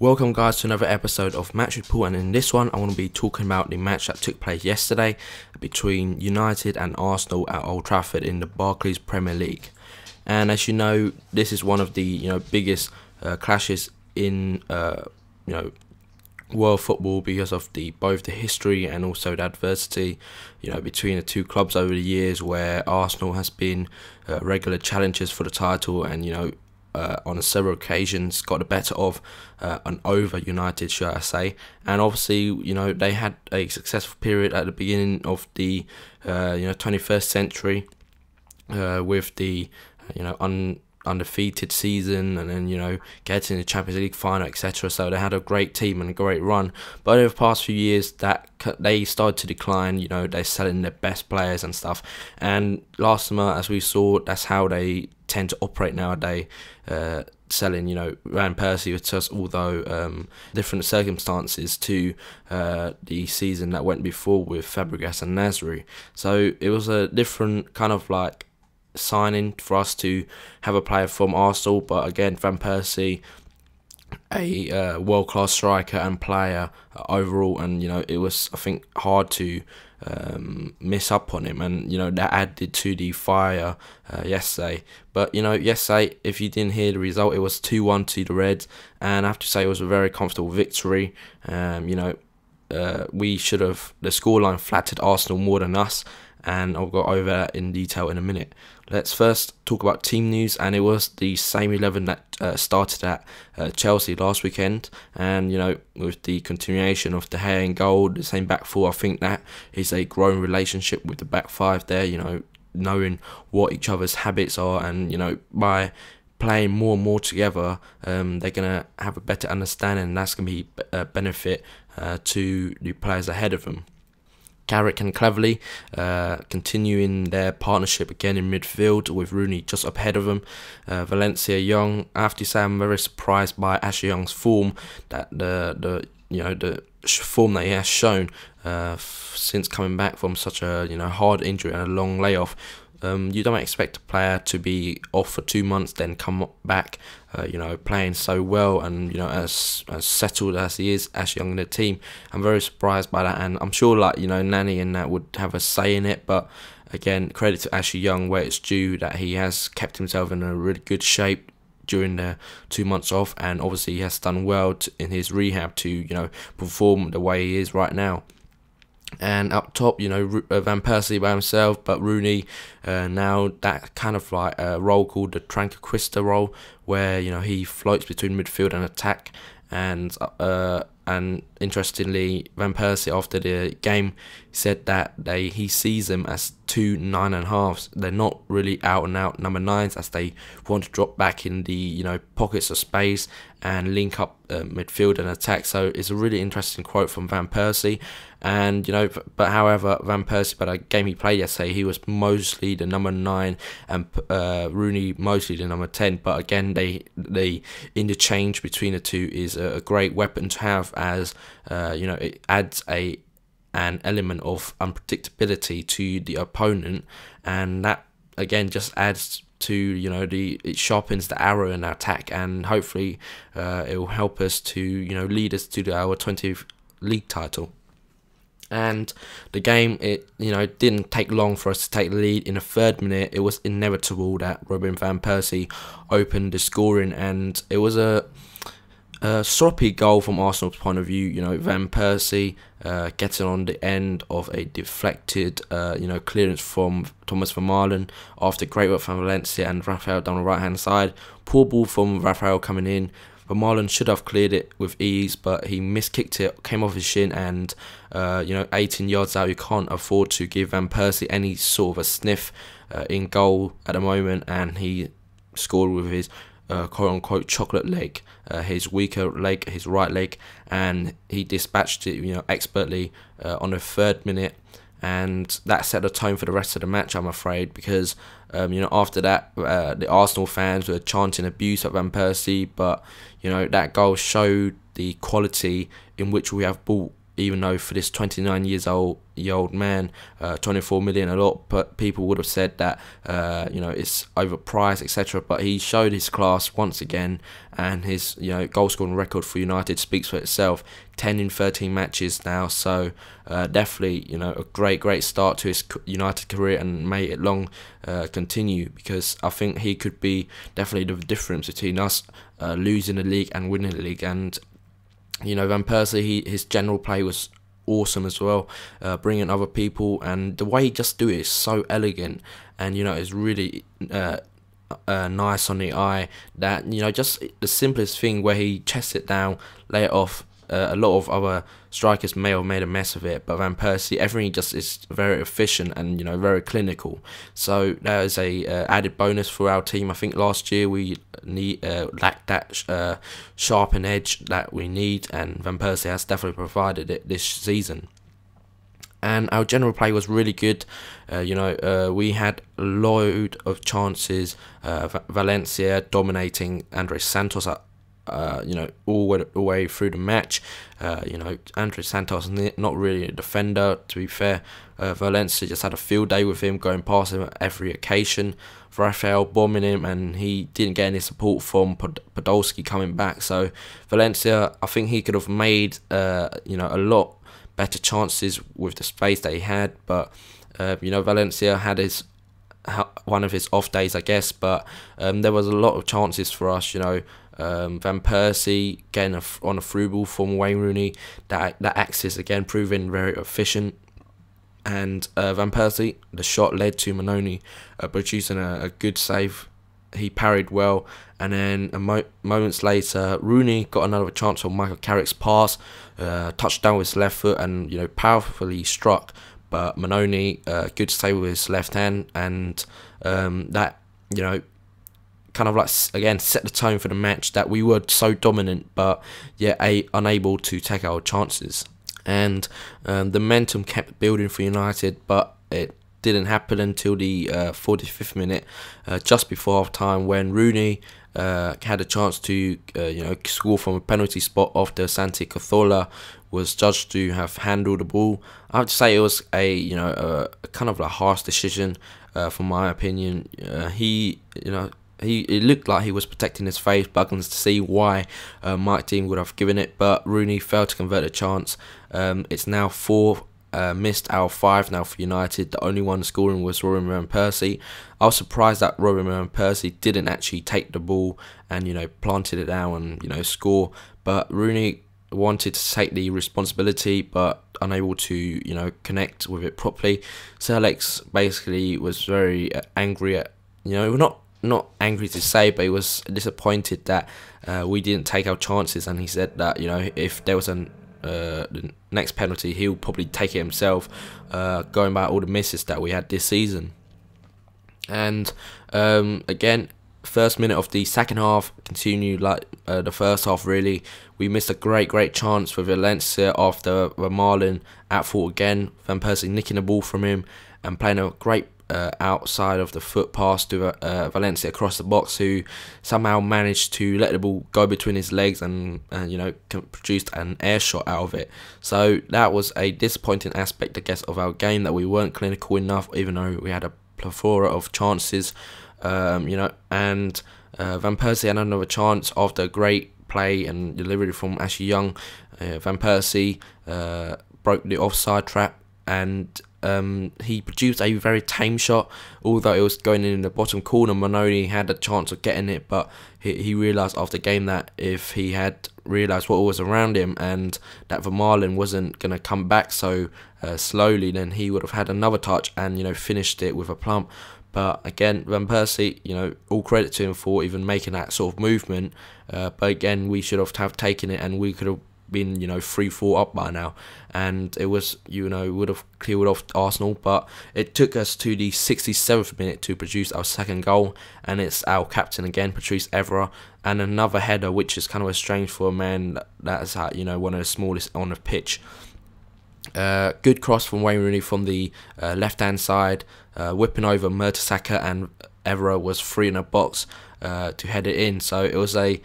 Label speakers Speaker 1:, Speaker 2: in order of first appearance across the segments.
Speaker 1: Welcome guys to another episode of Match Report, and in this one I want to be talking about the match that took place yesterday between United and Arsenal at Old Trafford in the Barclays Premier League. And as you know, this is one of the biggest clashes in world football because of both the history and also the adversity between the two clubs over the years, where Arsenal has been regular challengers for the title and on several occasions got the better of and over United, should I say. And obviously they had a successful period at the beginning of the 21st century with the undefeated season, and then getting the Champions League final, etc. So they had a great team and a great run, but over the past few years that they started to decline. They're selling their best players and stuff, and last summer, as we saw, that's how they tend to operate nowadays, selling Van Persie, with just although different circumstances to the season that went before with Fabregas and Nasri. So it was a different kind of signing for us to have a player from Arsenal, but again, Van Persie, a world-class striker and player overall, and it was, I think, hard to miss up on him, and that added to the fire yesterday. But yesterday, if you didn't hear the result, it was 2-1 to the Reds, and I have to say it was a very comfortable victory. We should have, the scoreline flattered Arsenal more than us, and I'll go over that in detail in a minute. Let's first talk about team news, and it was the same 11 that started at Chelsea last weekend, and with the continuation of De Gea in goal, the same back four, I think that is a growing relationship with the back five there, knowing what each other's habits are, and by playing more and more together, they're gonna have a better understanding, and that's gonna be a benefit to the players ahead of them. Carrick and Cleverley continuing their partnership again in midfield, with Rooney just ahead of them. Valencia, Young. I have to say I'm very surprised by Ashley Young's form, that the form that he has shown since coming back from such a hard injury and a long layoff. You don't expect a player to be off for 2 months, then come back, playing so well, and as settled as he is, Ash Young in the team. I'm very surprised by that, and I'm sure Nani and that would have a say in it. But again, credit to Ashley Young where it's due, that he has kept himself in a really good shape during the 2 months off, and obviously he has done well in his rehab to perform the way he is right now. And up top, Van Persie by himself, but Rooney now that kind of a role called the Tranquilista role, where he floats between midfield and attack. And interestingly, Van Persie after the game said that he sees them as two 9.5s. They're not really out and out number 9s, as they want to drop back in the pockets of space and link up midfield and attack. So it's a really interesting quote from Van Persie. And but however, Van Persie, by the game he played yesterday, he was mostly the number 9, and Rooney mostly the number 10. But again, the interchange between the two is a great weapon to have, as it adds an element of unpredictability to the opponent, and that again just adds to it sharpens the arrow in our attack, and hopefully it will help us to lead us to our 20th league title. And the game, it didn't take long for us to take the lead. In the 3rd minute, it was inevitable that Robin Van Persie opened the scoring, and it was a sloppy goal from Arsenal's point of view. Van Persie getting on the end of a deflected clearance from Thomas Vermaelen after great work from Valencia and Rafael down the right hand side. Poor ball from Rafael coming in. Vermaelen should have cleared it with ease, but he miskicked it, came off his shin, and 18 yards out, you can't afford to give Van Persie any sort of a sniff in goal at the moment, and he scored with his quote-unquote chocolate leg, his weaker leg, his right leg, and he dispatched it expertly on the 3rd minute, and that set the tone for the rest of the match, I'm afraid, because after that the Arsenal fans were chanting abuse at Van Persie, but that goal showed the quality in which we have brought even though for this 29 years old man, 24 million a lot, but people would have said that it's overpriced, etc. But he showed his class once again, and his goal scoring record for United speaks for itself. 10 in 13 matches now, so definitely a great start to his United career, and may it long continue, because I think he could be definitely the difference between us losing the league and winning the league. And Van Persie, his general play was awesome as well, bringing other people, and the way he just do it is so elegant, and it's really nice on the eye, that just the simplest thing where he chests it down, lay it off. A lot of other strikers may have made a mess of it, but Van Persie, everything just is very efficient and very clinical. So that is a added bonus for our team. I think last year we lacked that sharpened edge that we need, and Van Persie has definitely provided it this season. And our general play was really good. We had a load of chances. Valencia dominating Andres Santos all the way through the match. Andres Santos not really a defender, to be fair. Valencia just had a field day with him, going past him at every occasion. Rafael bombing him, and he didn't get any support from Podolski coming back. So Valencia, I think he could have made a lot better chances with the space that he had, but Valencia had one of his off days, I guess, but there was a lot of chances for us. Van Persie getting on a through ball from Wayne Rooney, that axis again proving very efficient, and Van Persie, the shot led to ManUnitedDaily producing a good save. He parried well, and then moments later, Rooney got another chance on Michael Carrick's pass, touched down with his left foot, and powerfully struck. But ManUnitedDaily, good save with his left hand, and that kind of like again set the tone for the match, that we were so dominant, but unable to take our chances. And the momentum kept building for United, but it didn't happen until the 45th minute, just before half time, when Rooney had a chance to score from a penalty spot after Santi Cazorla was judged to have handled the ball. I would say it was a kind of a harsh decision, from my opinion. It looked like he was protecting his face, but I can see why Mike Dean would have given it, but Rooney failed to convert the chance. It's now 4 missed out of 5 now for United. The only one scoring was Robin Van Persie. I was surprised that Robin Van Persie didn't actually take the ball and planted it down and score, but Rooney wanted to take the responsibility, but unable to connect with it properly. Sir Alex basically was very angry at not angry to say, but he was disappointed that we didn't take our chances, and he said that if there was the next penalty, he'll probably take it himself, going by all the misses that we had this season. And again, first minute of the second half continued like the first half really. We missed a great chance with Valencia after Vermaelen at fault again. Van Persie nicking the ball from him and playing a great outside of the foot pass to Valencia across the box, who somehow managed to let the ball go between his legs and produced an air shot out of it. So that was a disappointing aspect, I guess, of our game, that we weren't clinical enough, even though we had a plethora of chances. And Van Persie had another chance after a great play and delivery from Ashley Young. Van Persie broke the offside trap, and he produced a very tame shot, although it was going in the bottom corner. ManUnitedDaily had a chance of getting it, but he realised after the game that if he had realised what was around him and that Vermaelen wasn't going to come back so slowly, then he would have had another touch and finished it with a plump. But again, Van Persie, all credit to him for even making that sort of movement. But again, we should have taken it, and we could have been 3-4 up by now, and it was would have cleared off Arsenal. But it took us to the 67th minute to produce our second goal, and it's our captain again, Patrice Evra, and another header, which is kind of strange for a man that's one of the smallest on the pitch. Good cross from Wayne Rooney from the left hand side, whipping over Mertesacker, and Evra was free in the box to head it in. So it was a,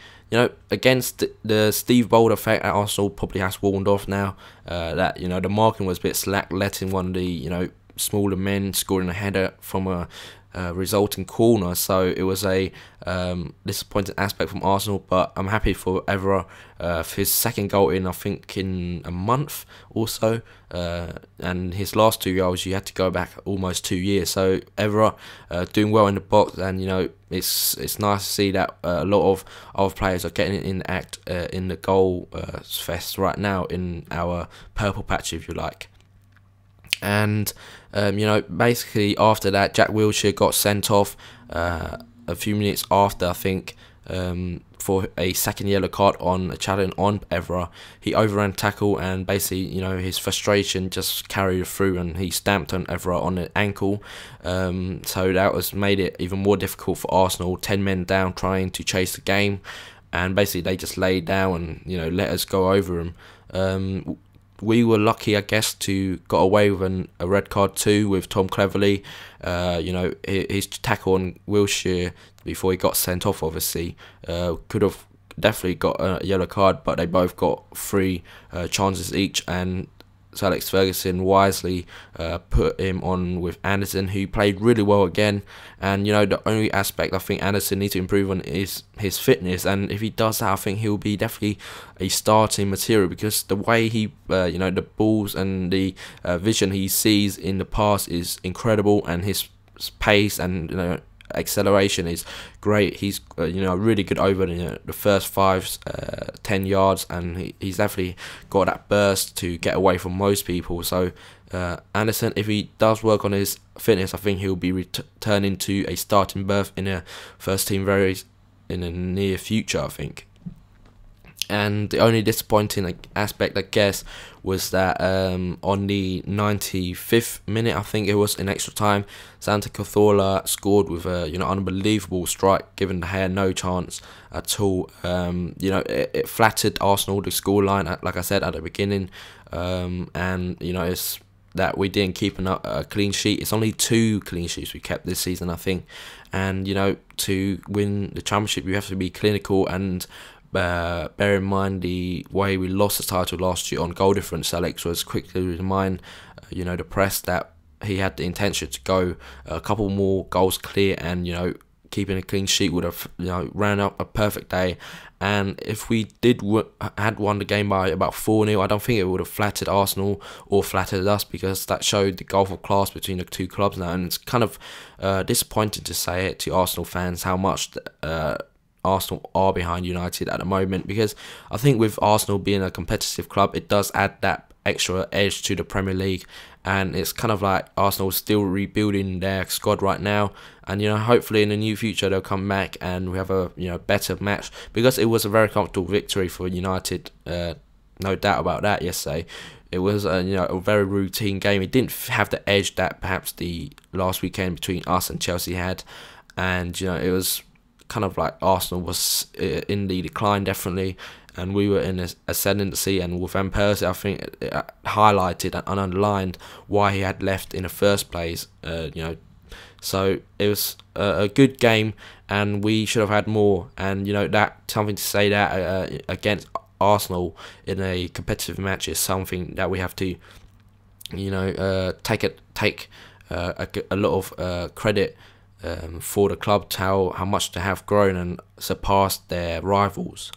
Speaker 1: against the Steve Bold effect at Arsenal probably has worn off now. That the marking was a bit slack, letting one of the smaller men scoring a header from a resulting corner. So it was a disappointing aspect from Arsenal, but I'm happy for Evra for his second goal in, I think, in a month or so, and his last 2 goals you had to go back almost 2 years. So Evra doing well in the box, and it's nice to see that a lot of other players are getting in the act in the goal fest right now in our purple patch, if you like. And basically after that, Jack Wilshere got sent off a few minutes after, I think, for a second yellow card on a challenge on Evra. He overran tackle, and basically his frustration just carried through, and he stamped on Evra on the ankle. So that was made it even more difficult for Arsenal. 10 men down trying to chase the game, and basically they just laid down and let us go over him. We were lucky, I guess, to got away with a red card too with Tom Cleverley. His tackle on Wilshere before he got sent off, obviously, could have definitely got a yellow card, but they both got 3 chances each, and Sir Alex Ferguson wisely put him on with Anderson, who played really well again. And the only aspect I think Anderson needs to improve on is his fitness, and if he does that, I think he'll be definitely a starting material, because the way he the balls and the vision he sees in the pass is incredible, and his pace and acceleration is great. He's really good over the first 5-10 yards, and he's definitely got that burst to get away from most people. So Anderson, if he does work on his fitness, I think he'll be returning to a starting berth in a first team in the near future, I think. And the only disappointing aspect, I guess, was that on the 95th minute, I think it was, in extra time, Santa Cazorla scored with a unbelievable strike, giving the Hair no chance at all. It flattered Arsenal, the scoreline, like I said at the beginning, and it's that we didn't keep a clean sheet. It's only 2 clean sheets we kept this season, I think, and to win the championship you have to be clinical. And bear in mind the way we lost the title last year on goal difference, Alex was quickly remind the press that he had the intention to go a couple more goals clear, and keeping a clean sheet would have ran up a perfect day. And if we had won the game by about 4-0, I don't think it would have flattered Arsenal or flattered us, because that showed the gulf of class between the 2 clubs now. And it's kind of disappointing to say it to Arsenal fans how much Arsenal are behind United at the moment, because I think with Arsenal being a competitive club, it does add that extra edge to the Premier League. And it's kind of like Arsenal still rebuilding their squad right now, and hopefully in the near future they'll come back and we have a better match, because it was a very comfortable victory for United, no doubt about that yesterday. It was a very routine game. It didn't have the edge that perhaps the last weekend between us and Chelsea had, and it was kind of like Arsenal was in the decline, definitely, and we were in a ascendancy. And with Van Persie, I think it highlighted and underlined why he had left in the first place. So it was a good game, and we should have had more. And that something to say that against Arsenal in a competitive match is something that we have to take a lot of credit for the club, to how much they have grown and surpassed their rivals.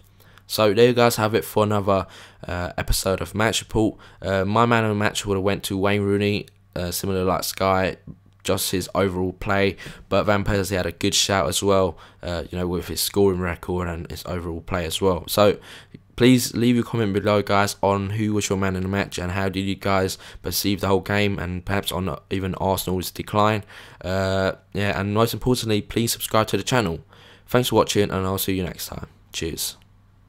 Speaker 1: So there you guys have it for another episode of Match Report. My man of the match would have went to Wayne Rooney, similar like Sky, just his overall play, but Van Persie had a good shout as well, with his scoring record and his overall play as well. So please leave your comment below, guys, on who was your man in the match and how did you guys perceive the whole game, and perhaps on even Arsenal's decline. And most importantly, please subscribe to the channel. Thanks for watching, and I'll see you next time. Cheers.